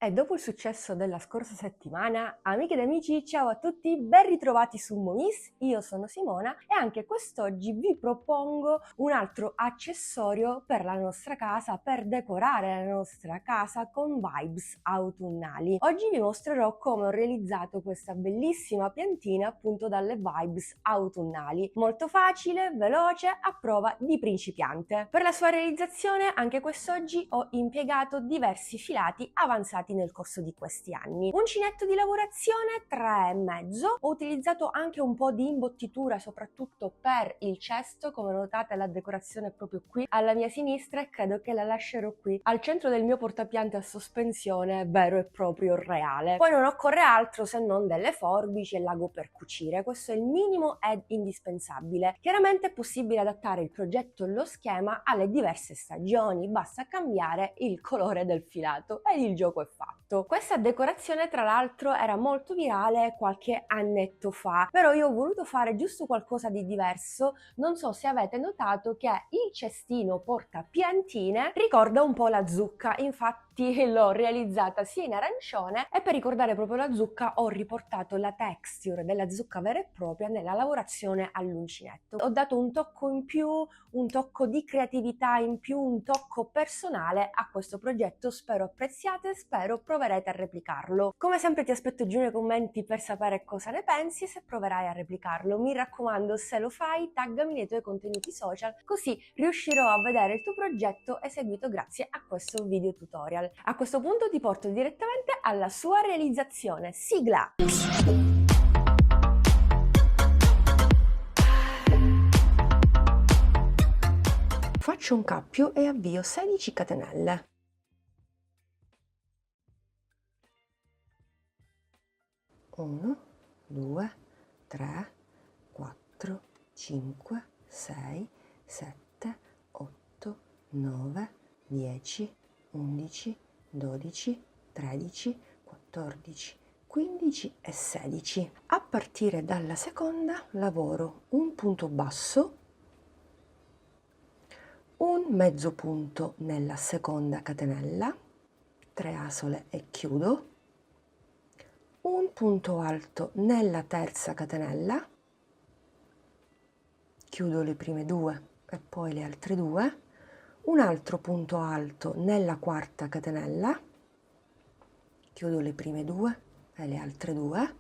E dopo il successo della scorsa settimana, amiche ed amici, ciao a tutti, ben ritrovati su Momis, io sono Simona e anche quest'oggi vi propongo un altro accessorio per la nostra casa, per decorare la nostra casa con vibes autunnali. Oggi vi mostrerò come ho realizzato questa bellissima piantina appunto dalle vibes autunnali. Molto facile, veloce, a prova di principiante. Per la sua realizzazione anche quest'oggi ho impiegato diversi filati avanzati nel corso di questi anni. Uncinetto di lavorazione 3,5, ho utilizzato anche un po' di imbottitura soprattutto per il cesto, come notate la decorazione è proprio qui alla mia sinistra e credo che la lascerò qui al centro del mio portapiante a sospensione vero e proprio reale. Poi non occorre altro se non delle forbici e l'ago per cucire, questo è il minimo ed indispensabile. Chiaramente è possibile adattare il progetto e lo schema alle diverse stagioni, basta cambiare il colore del filato ed il gioco è fatto. Questa decorazione tra l'altro era molto virale qualche annetto fa, però io ho voluto fare giusto qualcosa di diverso. Non so se avete notato che il cestino porta piantine ricorda un po' la zucca, infatti l'ho realizzata sia in arancione e per ricordare proprio la zucca ho riportato la texture della zucca vera e propria nella lavorazione all'uncinetto. Ho dato un tocco in più, un tocco di creatività in più, un tocco personale a questo progetto, spero apprezziate, spero proverete a replicarlo. Come sempre ti aspetto giù nei commenti per sapere cosa ne pensi e se proverai a replicarlo. Mi raccomando, se lo fai taggami nei tuoi contenuti social, così riuscirò a vedere il tuo progetto eseguito grazie a questo video tutorial. A questo punto ti porto direttamente alla sua realizzazione. Sigla! Faccio un cappio e avvio 16 catenelle. Uno, 2, 3, 4, 5, 6, 7, 8, 9, 10, 11, 12, 13, 14, 15 e 16. A partire dalla seconda lavoro un punto basso, un mezzo punto nella seconda catenella, 3 asole e chiudo, un punto alto nella terza catenella, chiudo le prime due e poi le altre due, un altro punto alto nella quarta catenella, chiudo le prime due e le altre due,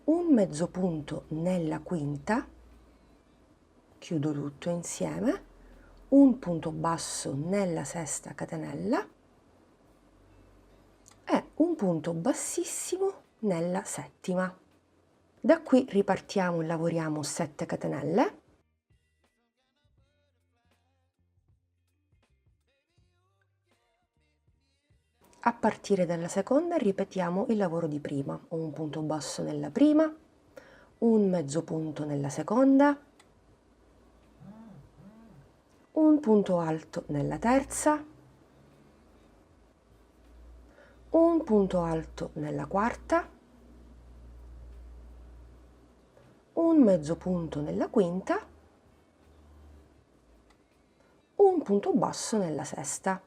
un mezzo punto nella quinta, chiudo tutto insieme, un punto basso nella sesta catenella e un punto bassissimo nella settima. Da qui ripartiamo e lavoriamo 7 catenelle. A partire dalla seconda ripetiamo il lavoro di prima, un punto basso nella prima, un mezzo punto nella seconda, un punto alto nella terza, un punto alto nella quarta, un mezzo punto nella quinta, un punto basso nella sesta.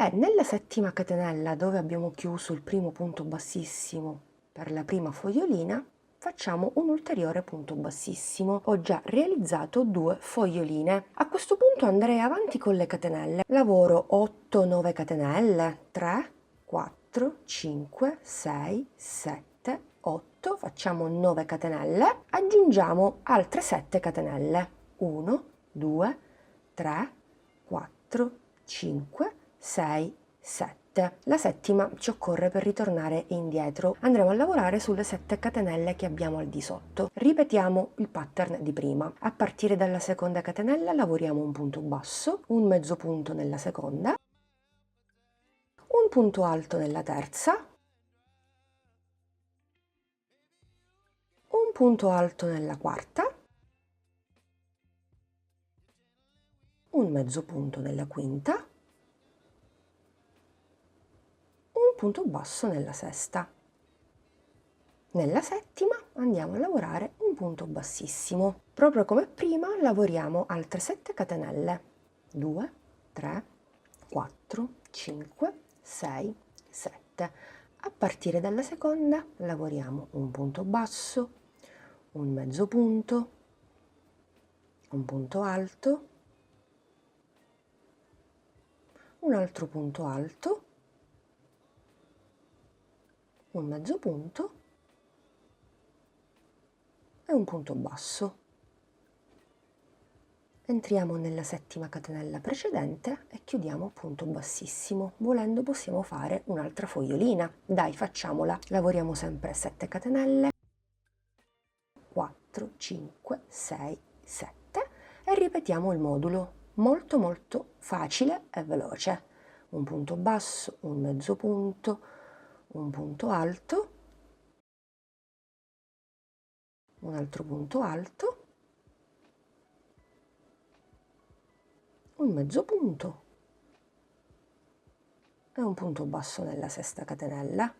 E nella settima catenella, dove abbiamo chiuso il primo punto bassissimo per la prima fogliolina, facciamo un ulteriore punto bassissimo. Ho già realizzato 2 foglioline. A questo punto andrei avanti con le catenelle. Lavoro 8-9 catenelle, 3, 4, 5, 6, 7, 8, facciamo 9 catenelle, aggiungiamo altre 7 catenelle. 1, 2, 3, 4, 5, 6, 7. La settima ci occorre per ritornare indietro. Andremo a lavorare sulle 7 catenelle che abbiamo al di sotto. Ripetiamo il pattern di prima. A partire dalla seconda catenella lavoriamo un punto basso, un mezzo punto nella seconda, un punto alto nella terza, un punto alto nella quarta, un mezzo punto nella quinta, un punto basso nella sesta. Nella settima andiamo a lavorare un punto bassissimo. Proprio come prima lavoriamo altre 7 catenelle. 2, 3, 4, 5, 6, 7. A partire dalla seconda lavoriamo un punto basso, un mezzo punto, un punto alto, un altro punto alto, un mezzo punto e un punto basso. Entriamo nella settima catenella precedente e chiudiamo punto bassissimo. Volendo possiamo fare un'altra fogliolina. Dai, facciamola. Lavoriamo sempre 7 catenelle, 4, 5, 6, 7 e ripetiamo il modulo. Molto molto facile e veloce. Un punto basso, un mezzo punto, un punto alto, un altro punto alto, un mezzo punto e un punto basso nella sesta catenella.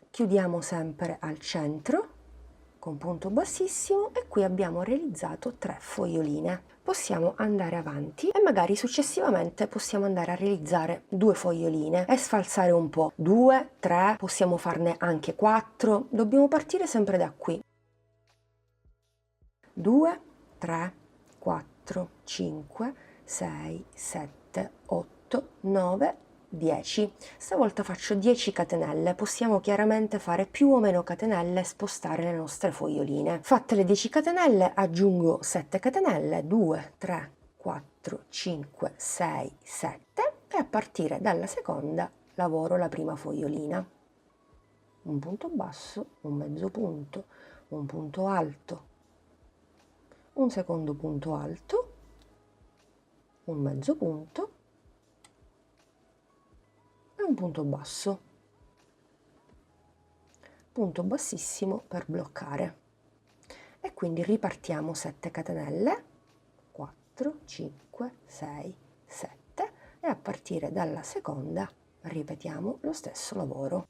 Chiudiamo sempre al centro con punto bassissimo e qui abbiamo realizzato 3 foglioline. Possiamo andare avanti e magari successivamente possiamo andare a realizzare 2 foglioline e sfalsare un po'. 2, 3, possiamo farne anche 4. Dobbiamo partire sempre da qui. 2, 3, 4, 5, 6, 7, 8, 9, 10. Stavolta faccio 10 catenelle, possiamo chiaramente fare più o meno catenelle e spostare le nostre foglioline. Fatte le 10 catenelle aggiungo 7 catenelle, 2, 3, 4, 5, 6, 7 e a partire dalla seconda lavoro la prima fogliolina. Un punto basso, un mezzo punto, un punto alto, un secondo punto alto, un mezzo punto e un punto basso, punto bassissimo per bloccare e quindi ripartiamo 7 catenelle, 4, 5, 6, 7 e a partire dalla seconda ripetiamo lo stesso lavoro.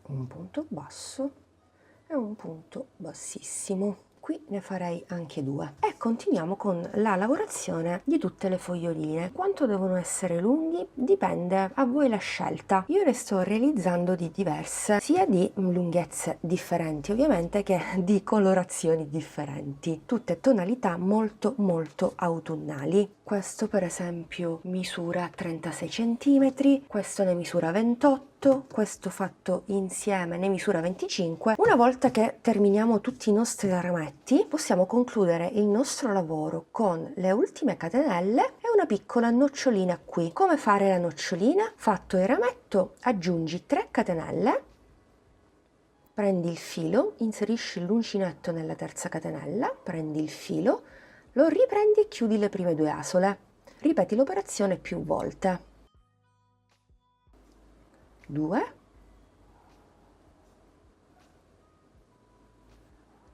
Un punto basso e un punto bassissimo. Qui ne farei anche 2 e continuiamo con la lavorazione di tutte le foglioline. Quanto devono essere lunghi dipende a voi la scelta. Io ne sto realizzando di diverse, sia di lunghezze differenti ovviamente che di colorazioni differenti, tutte tonalità molto molto autunnali. Questo per esempio misura 36 cm, questo ne misura 28, questo fatto insieme ne misura 25. Una volta che terminiamo tutti i nostri rametti, possiamo concludere il nostro lavoro con le ultime catenelle e una piccola nocciolina qui. Come fare la nocciolina? Fatto il rametto, aggiungi 3 catenelle, prendi il filo, inserisci l'uncinetto nella terza catenella, prendi il filo, lo riprendi e chiudi le prime 2 asole. Ripeti l'operazione più volte. 2,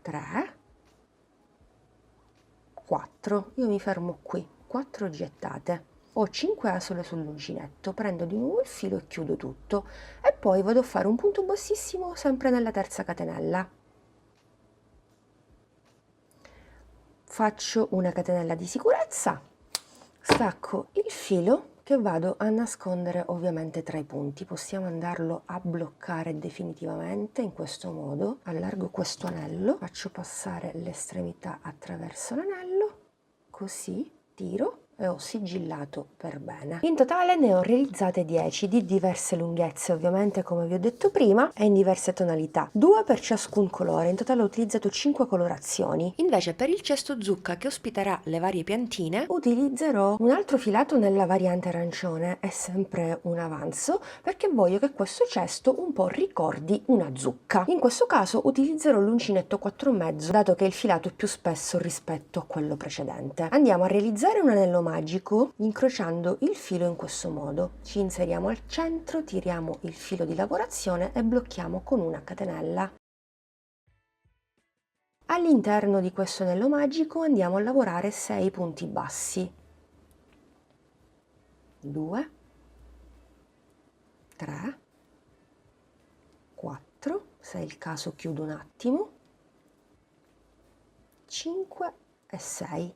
3, 4. Io mi fermo qui, 4 gettate. Ho 5 asole sull'uncinetto, prendo di nuovo il filo e chiudo tutto. E poi vado a fare un punto bassissimo sempre nella terza catenella. Faccio una catenella di sicurezza, stacco il filo che vado a nascondere ovviamente tra i punti. Possiamo andarlo a bloccare definitivamente in questo modo. Allargo questo anello, faccio passare l'estremità attraverso l'anello, così tiro e ho sigillato per bene. In totale ne ho realizzate 10 di diverse lunghezze ovviamente come vi ho detto prima e in diverse tonalità, 2 per ciascun colore. In totale ho utilizzato 5 colorazioni. Invece per il cesto zucca che ospiterà le varie piantine utilizzerò un altro filato nella variante arancione, è sempre un avanzo perché voglio che questo cesto un po' ricordi una zucca. In questo caso utilizzerò l'uncinetto 4,5 dato che il filato è più spesso rispetto a quello precedente. Andiamo a realizzare un anello magico incrociando il filo in questo modo. Ci inseriamo al centro, tiriamo il filo di lavorazione e blocchiamo con una catenella. All'interno di questo anello magico andiamo a lavorare 6 punti bassi. 2, 3, se è il caso chiudo un attimo, 5 e 6.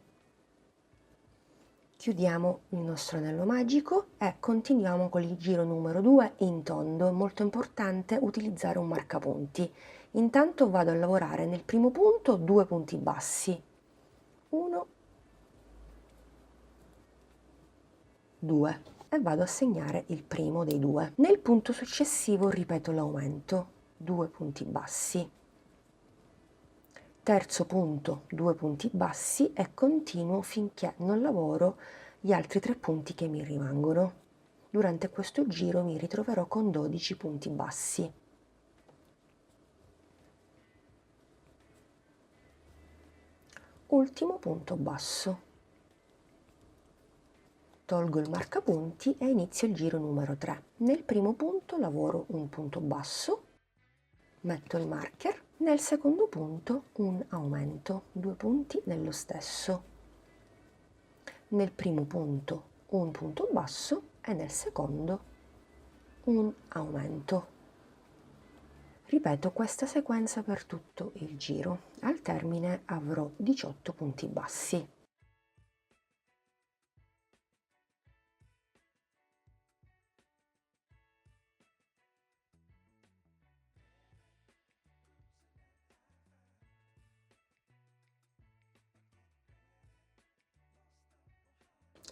Chiudiamo il nostro anello magico e continuiamo con il giro numero 2 in tondo. È molto importante utilizzare un marcapunti. Intanto vado a lavorare nel primo punto 2 punti bassi, 1, 2, e vado a segnare il primo dei due. Nel punto successivo ripeto l'aumento, 2 punti bassi, terzo punto 2 punti bassi e continuo finché non lavoro gli altri 3 punti che mi rimangono. Durante questo giro mi ritroverò con 12 punti bassi. Ultimo punto basso. Tolgo il marcapunti e inizio il giro numero 3. Nel primo punto lavoro un punto basso, metto il marker, nel secondo punto un aumento, 2 punti nello stesso. Nel primo punto un punto basso e nel secondo un aumento. Ripeto questa sequenza per tutto il giro. Al termine avrò 18 punti bassi.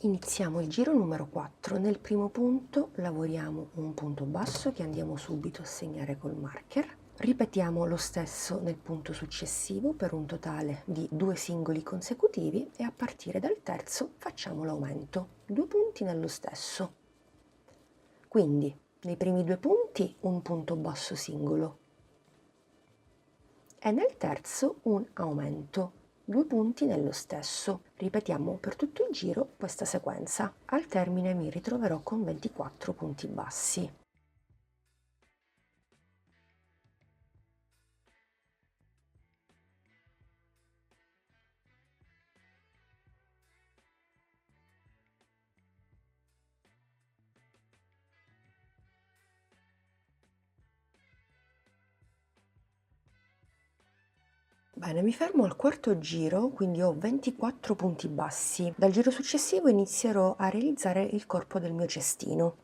Iniziamo il giro numero 4. Nel primo punto lavoriamo un punto basso che andiamo subito a segnare col marker. Ripetiamo lo stesso nel punto successivo per un totale di 2 singoli consecutivi e a partire dal terzo facciamo l'aumento, 2 punti nello stesso. Quindi nei primi 2 punti un punto basso singolo e nel terzo un aumento, 2 punti nello stesso. Ripetiamo per tutto il giro questa sequenza. Al termine mi ritroverò con 24 punti bassi. Bene, mi fermo al quarto giro, quindi ho 24 punti bassi. Dal giro successivo inizierò a realizzare il corpo del mio cestino.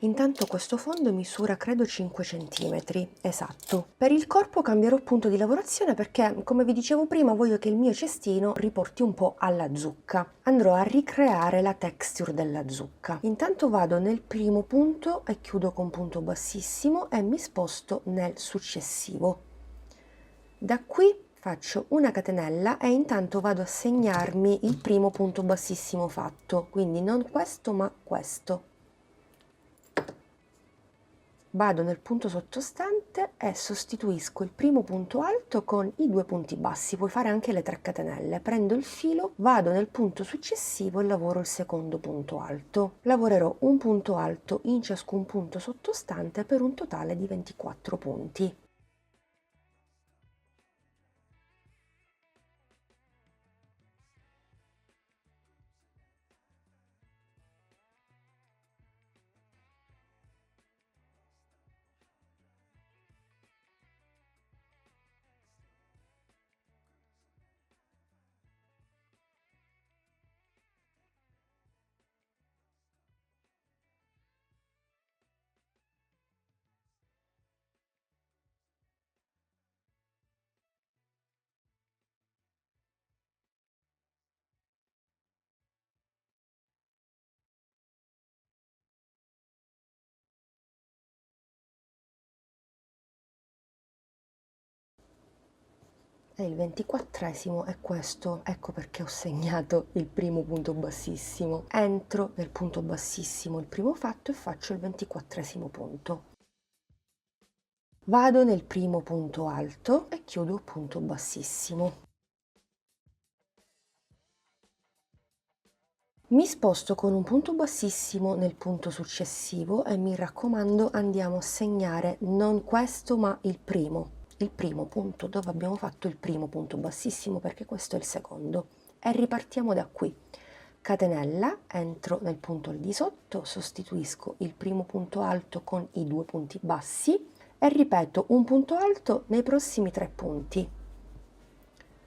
Intanto questo fondo misura credo 5 cm, esatto. Per il corpo cambierò punto di lavorazione perché, come vi dicevo prima, voglio che il mio cestino riporti un po' alla zucca. Andrò a ricreare la texture della zucca. Intanto vado nel primo punto e chiudo con punto bassissimo e mi sposto nel successivo. Da qui faccio una catenella e intanto vado a segnarmi il primo punto bassissimo fatto, quindi non questo ma questo. Vado nel punto sottostante e sostituisco il primo punto alto con i 2 punti bassi, puoi fare anche le 3 catenelle. Prendo il filo, vado nel punto successivo e lavoro il secondo punto alto. Lavorerò un punto alto in ciascun punto sottostante per un totale di 24 punti. E il 24esimo è questo, ecco perché ho segnato il primo punto bassissimo. Entro nel punto bassissimo il primo fatto e faccio il 24esimo punto. Vado nel primo punto alto e chiudo punto bassissimo. Mi sposto con un punto bassissimo nel punto successivo e mi raccomando andiamo a segnare non questo ma il primo punto dove abbiamo fatto il primo punto bassissimo perché questo è il secondo e ripartiamo da qui. Catenella, entro nel punto al di sotto, sostituisco il primo punto alto con i 2 punti bassi e ripeto un punto alto nei prossimi 3 punti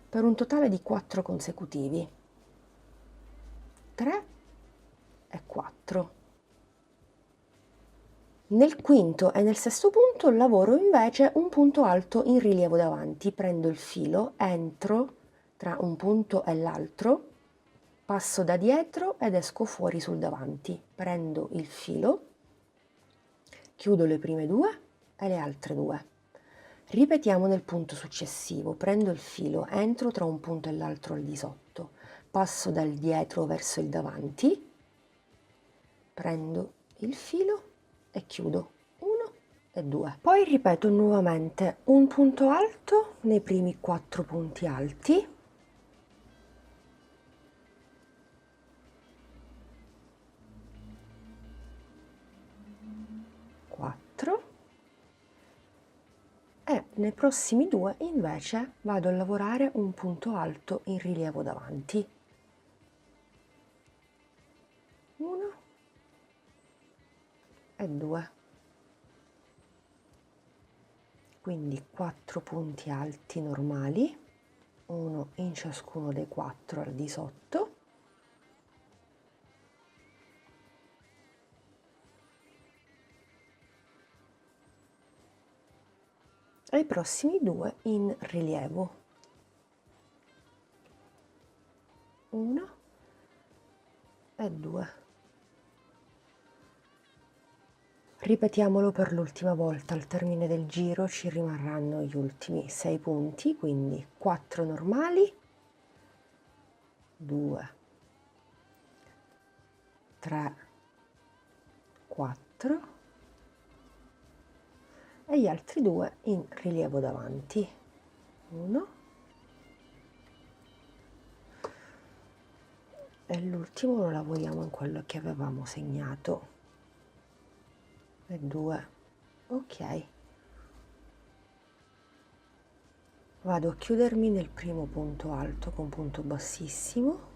per un totale di 4 consecutivi. 3 e 4. Nel quinto e nel sesto punto lavoro invece un punto alto in rilievo davanti, prendo il filo, entro tra un punto e l'altro, passo da dietro ed esco fuori sul davanti, prendo il filo, chiudo le prime 2 e le altre 2. Ripetiamo nel punto successivo, prendo il filo, entro tra un punto e l'altro al di sotto, passo dal dietro verso il davanti, prendo il filo e chiudo 1 e 2. Poi ripeto nuovamente un punto alto nei primi 4 punti alti, e nei prossimi 2 invece vado a lavorare un punto alto in rilievo davanti. 1 e 2. Quindi 4 punti alti normali, uno in ciascuno dei 4 al di sotto, e i prossimi 2 in rilievo. 1 e 2. Ripetiamolo per l'ultima volta, al termine del giro ci rimarranno gli ultimi 6 punti, quindi 4 normali, 2, 3, 4 e gli altri 2 in rilievo davanti. 1 e l'ultimo lo lavoriamo in quello che avevamo segnato. E 2. Ok. Vado a chiudermi nel primo punto alto con punto bassissimo.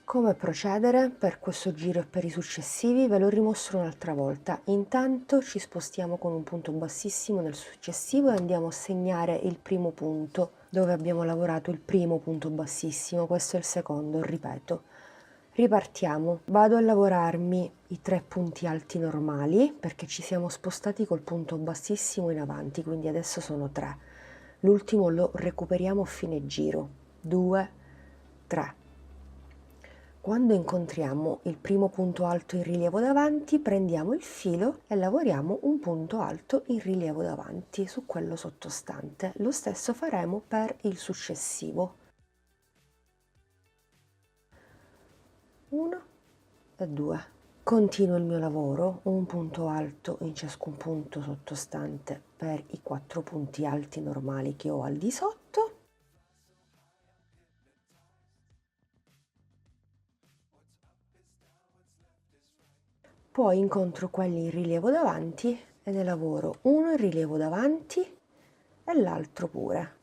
Come procedere per questo giro e per i successivi ve lo rimostro un'altra volta. Intanto ci spostiamo con un punto bassissimo nel successivo e andiamo a segnare il primo punto dove abbiamo lavorato il primo punto bassissimo. Questo è il secondo, ripeto. Ripartiamo, vado a lavorarmi i 3 punti alti normali perché ci siamo spostati col punto bassissimo in avanti, quindi adesso sono 3. L'ultimo lo recuperiamo a fine giro. 2, 3. Quando incontriamo il primo punto alto in rilievo davanti, prendiamo il filo e lavoriamo un punto alto in rilievo davanti su quello sottostante. Lo stesso faremo per il successivo. 1 e 2. Continuo il mio lavoro, un punto alto in ciascun punto sottostante per i 4 punti alti normali che ho al di sotto. Poi incontro quelli in rilievo davanti e ne lavoro uno in rilievo davanti e l'altro pure.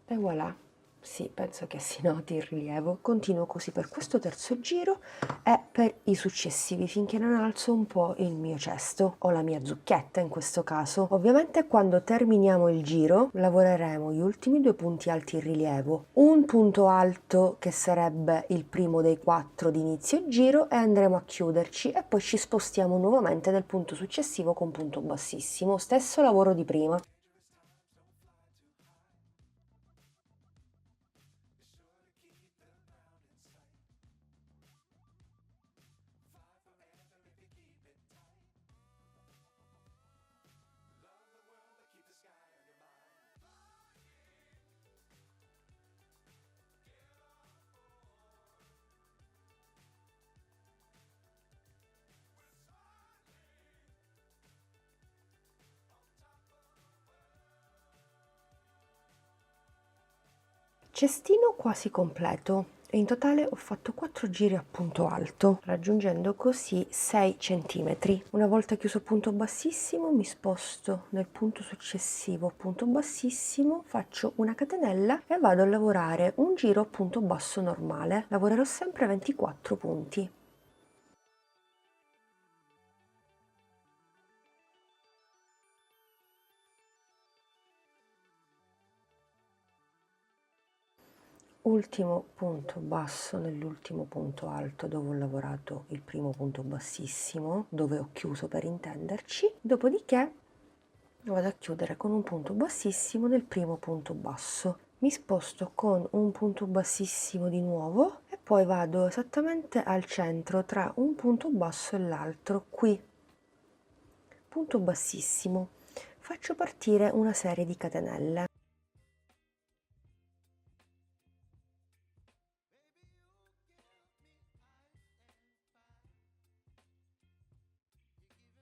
E voilà. Sì, penso che si noti il rilievo. Continuo così per questo terzo giro e per i successivi finché non alzo un po' il mio cesto o la mia zucchetta in questo caso. Ovviamente quando terminiamo il giro lavoreremo gli ultimi 2 punti alti in rilievo, un punto alto che sarebbe il primo dei 4 di inizio giro e andremo a chiuderci e poi ci spostiamo nuovamente nel punto successivo con punto bassissimo. Stesso lavoro di prima. Cestino quasi completo e in totale ho fatto 4 giri a punto alto, raggiungendo così 6 cm. Una volta chiuso il punto bassissimo mi sposto nel punto successivo, punto bassissimo, faccio una catenella e vado a lavorare un giro a punto basso normale. Lavorerò sempre 24 punti. ultimo punto basso nell'ultimo punto alto dove ho lavorato il primo punto bassissimo, dove ho chiuso per intenderci, dopodiché vado a chiudere con un punto bassissimo nel primo punto basso. Mi sposto con un punto bassissimo di nuovo e poi vado esattamente al centro tra un punto basso e l'altro, qui, punto bassissimo. Faccio partire una serie di catenelle.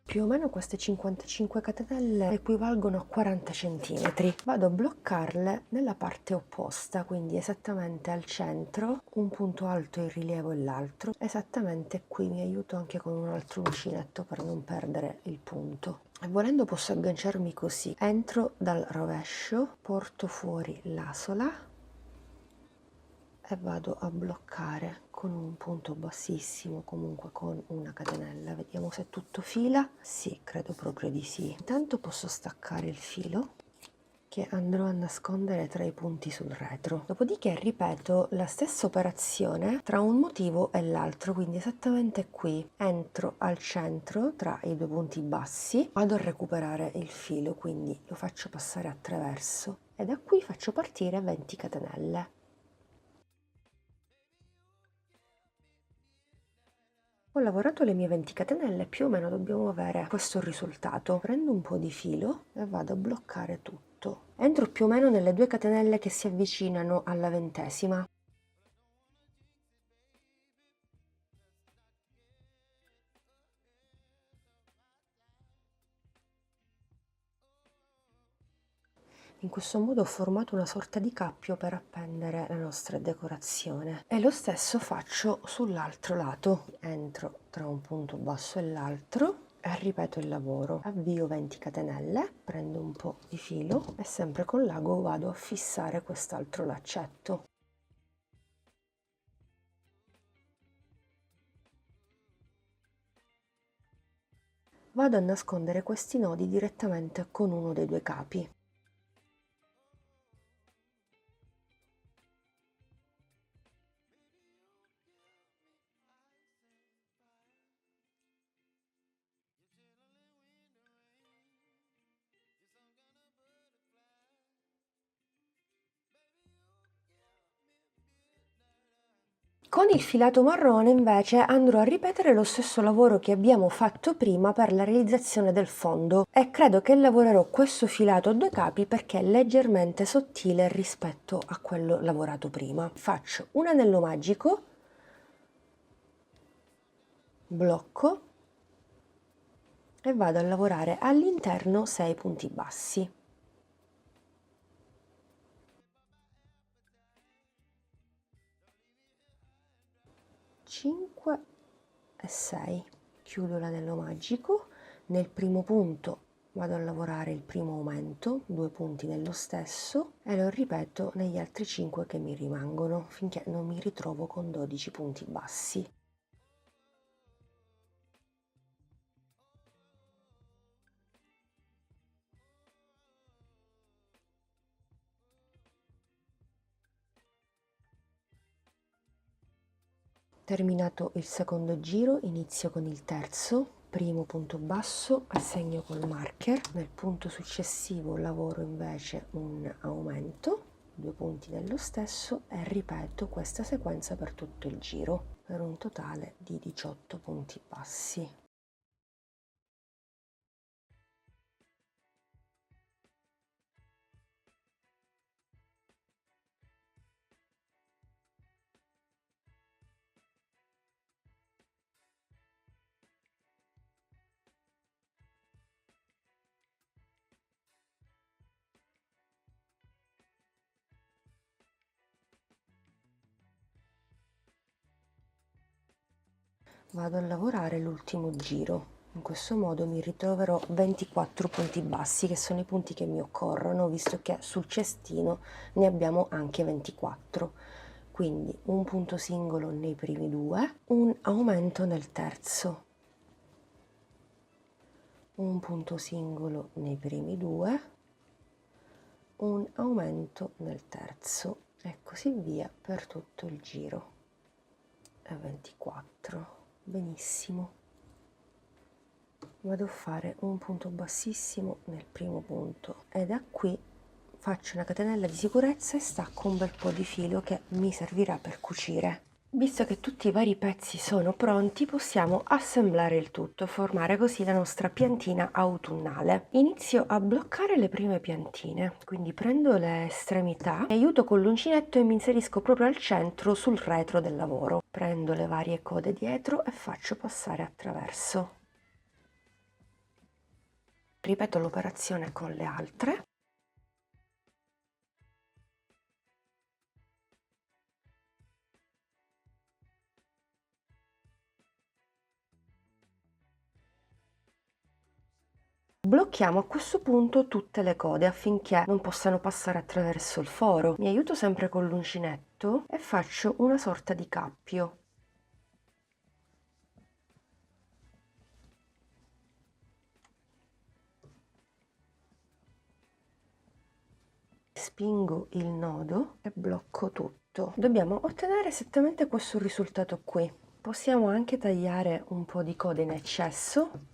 Più o meno queste 55 catenelle equivalgono a 40 centimetri. Vado a bloccarle nella parte opposta, quindi esattamente al centro, un punto alto in rilievo e l'altro. Esattamente qui mi aiuto anche con un altro uncinetto per non perdere il punto. E volendo posso agganciarmi così. Entro dal rovescio, porto fuori l'asola e vado a bloccare con un punto bassissimo, comunque con una catenella. Vediamo se tutto fila. Sì, credo proprio di sì. Intanto posso staccare il filo che andrò a nascondere tra i punti sul retro. Dopodiché ripeto la stessa operazione tra un motivo e l'altro, quindi esattamente qui. Entro al centro tra i due punti bassi, vado a recuperare il filo, quindi lo faccio passare attraverso e da qui faccio partire 20 catenelle. Ho lavorato le mie 20 catenelle, più o meno dobbiamo avere questo risultato. Prendo un po' di filo e vado a bloccare tutto. Entro più o meno nelle 2 catenelle che si avvicinano alla 20ª. In questo modo ho formato una sorta di cappio per appendere la nostra decorazione. E lo stesso faccio sull'altro lato. Entro tra un punto basso e l'altro e ripeto il lavoro. Avvio 20 catenelle, prendo un po' di filo e sempre con l'ago vado a fissare quest'altro laccetto. Vado a nascondere questi nodi direttamente con uno dei due capi. Con il filato marrone invece andrò a ripetere lo stesso lavoro che abbiamo fatto prima per la realizzazione del fondo e credo che lavorerò questo filato a due capi perché è leggermente sottile rispetto a quello lavorato prima. Faccio un anello magico, blocco e vado a lavorare all'interno 6 punti bassi. 5 e 6. Chiudo l'anello magico, nel primo punto vado a lavorare il primo aumento, 2 punti nello stesso e lo ripeto negli altri 5 che mi rimangono finché non mi ritrovo con 12 punti bassi. Terminato il secondo giro, inizio con il terzo, primo punto basso, assegno col marker, nel punto successivo lavoro invece un aumento, 2 punti nello stesso e ripeto questa sequenza per tutto il giro, per un totale di 18 punti bassi. Vado a lavorare l'ultimo giro. In questo modo mi ritroverò 24 punti bassi, che sono i punti che mi occorrono, visto che sul cestino ne abbiamo anche 24. Quindi un punto singolo nei primi due, un aumento nel terzo, un punto singolo nei primi due, un aumento nel terzo e così via per tutto il giro. E 24, benissimo. Vado a fare un punto bassissimo nel primo punto e da qui faccio una catenella di sicurezza e stacco un bel po' di filo che mi servirà per cucire. Visto che tutti i vari pezzi sono pronti, possiamo assemblare il tutto, formare così la nostra piantina autunnale. Inizio a bloccare le prime piantine, quindi prendo le estremità, mi aiuto con l'uncinetto e mi inserisco proprio al centro sul retro del lavoro. Prendo le varie code dietro e faccio passare attraverso. Ripeto l'operazione con le altre. Blocchiamo a questo punto tutte le code affinché non possano passare attraverso il foro. Mi aiuto sempre con l'uncinetto e faccio una sorta di cappio. Spingo il nodo e blocco tutto. Dobbiamo ottenere esattamente questo risultato qui. Possiamo anche tagliare un po' di code in eccesso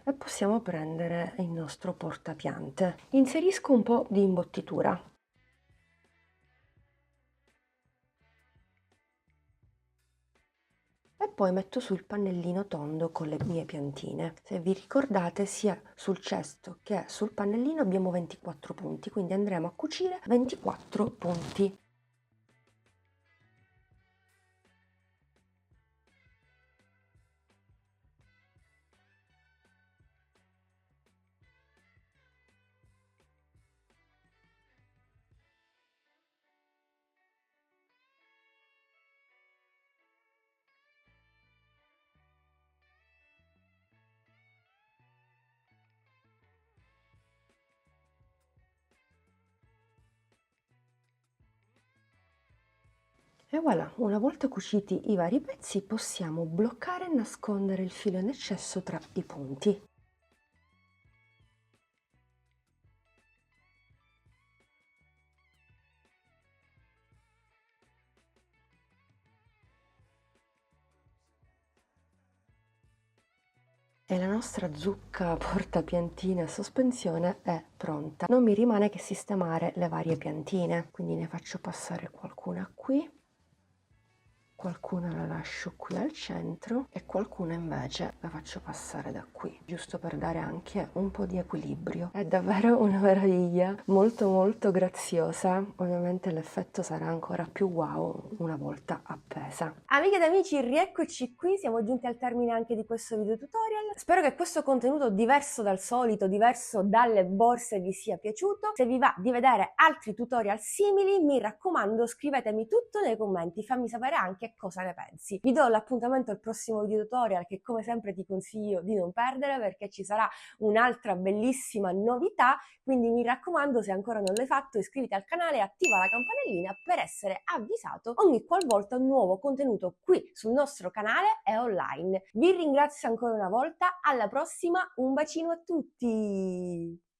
e possiamo prendere il nostro portapiante. Inserisco un po' di imbottitura. E poi metto sul pannellino tondo con le mie piantine. Se vi ricordate, sia sul cesto che sul pannellino abbiamo 24 punti, quindi andremo a cucire 24 punti. E voilà, una volta cuciti i vari pezzi possiamo bloccare e nascondere il filo in eccesso tra i punti. E la nostra zucca portapiantine a sospensione è pronta. Non mi rimane che sistemare le varie piantine, quindi ne faccio passare qualcuna qui. Qualcuna la lascio qui al centro e qualcuna invece la faccio passare da qui, giusto per dare anche un po' di equilibrio. È davvero una meraviglia, molto molto graziosa. Ovviamente l'effetto sarà ancora più wow una volta appesa. Amiche ed amici, rieccoci qui, siamo giunti al termine anche di questo video tutorial. Spero che questo contenuto diverso dal solito, diverso dalle borse vi sia piaciuto. Se vi va di vedere altri tutorial simili, mi raccomando scrivetemi tutto nei commenti, fammi sapere anche cosa ne pensi. Vi do l'appuntamento al prossimo video tutorial che come sempre ti consiglio di non perdere perché ci sarà un'altra bellissima novità, quindi mi raccomando se ancora non l'hai fatto iscriviti al canale e attiva la campanellina per essere avvisato ogni qualvolta un nuovo contenuto qui sul nostro canale è online. Vi ringrazio ancora una volta, alla prossima, un bacino a tutti!